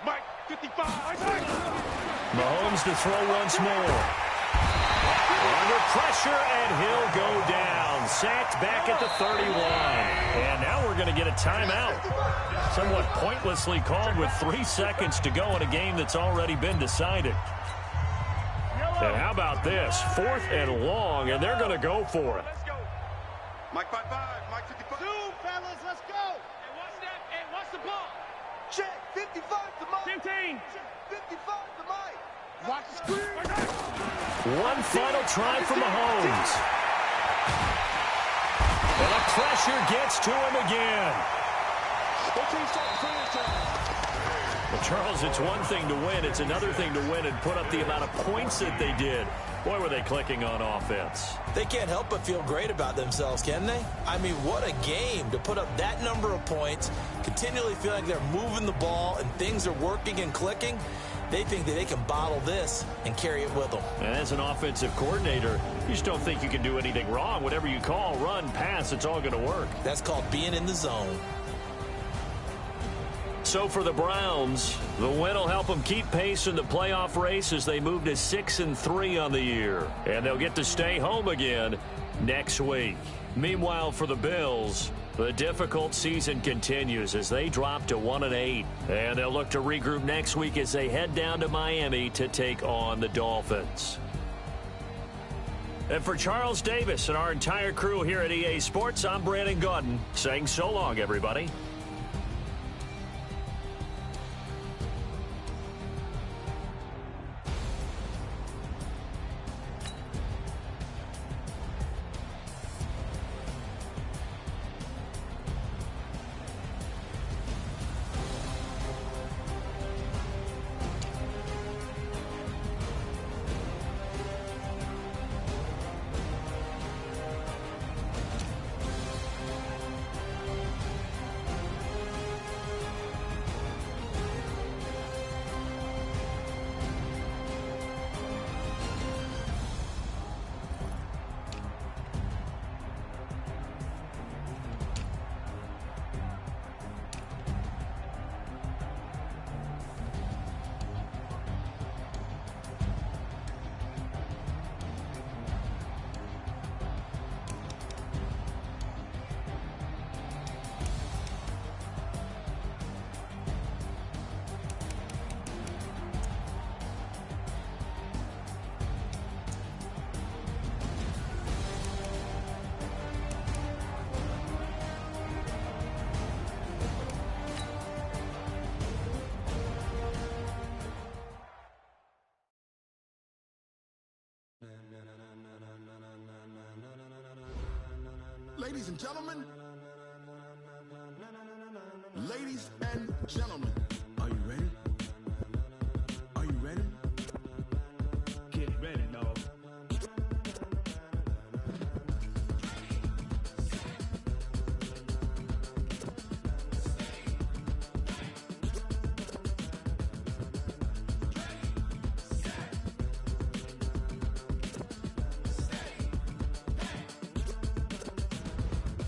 Mike, 55. Mahomes to throw once more. Under pressure, and he'll go down. Sacked back at the 31. And now we're going to get a timeout. Somewhat pointlessly called with 3 seconds to go in a game that's already been decided. And how about this? 4th and long, and they're going to go for it. Let's go. Mike, 55. Mike, 55. Two, fellas, let's go. And watch that. And watch the ball. Check, 55 to Mike. 15. Check, 55 to Mike. Watch the screen. One final try for Mahomes. And the pressure gets to him again. Well, Charles, it's one thing to win. It's another thing to win and put up the amount of points that they did. Boy, were they clicking on offense. They can't help but feel great about themselves, can they? I mean, what a game to put up that number of points, continually feel like they're moving the ball and things are working and clicking. They think that they can bottle this and carry it with them. And as an offensive coordinator, you just don't think you can do anything wrong. Whatever you call, run, pass, it's all going to work. That's called being in the zone. So for the Browns, the win will help them keep pace in the playoff race as they move to 6-3 on the year. And they'll get to stay home again next week. Meanwhile, for the Bills, the difficult season continues as they drop to 1-8. And they'll look to regroup next week as they head down to Miami to take on the Dolphins. And for Charles Davis and our entire crew here at EA Sports, I'm Brandon Gaudin saying so long, everybody. Ladies and gentlemen. Ladies and gentlemen. Are you ready? Are you ready? Get ready, dog.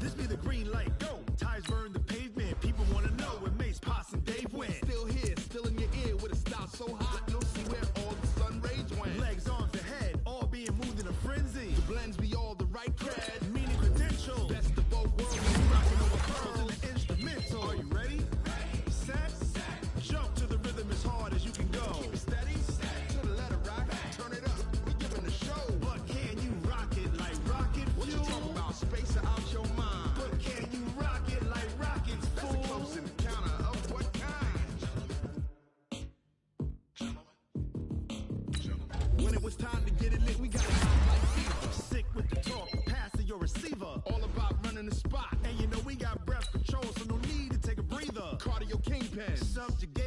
This be the green light, go. Tires burn the pavement. People wanna know where Mace, Pops, and Dave went. Still here, still in your ear with a style so hot, you'll see where all the sun rays went. Legs, arms, the head, all being moved in a frenzy. The blends be all the right cred, meaning credentials. Best of both worlds, we rockin' over pearls in the instrumental. Are you ready? Set, jump to the rhythm as hard as you can go. Keep it steady, to the letter rock, turn it up, we giving the show. But can you rock it like rocket fuel? What you talking about, space out your mind? But can you rock it like rockets, fool? That's a close encounter of what kind? When it was time to get it lit, we got it hot like fever. Sick with the talk, passing your receiver. All about running the spot. And you know we got breath control, so no need to take a breather. Cardio kingpin, subjugate.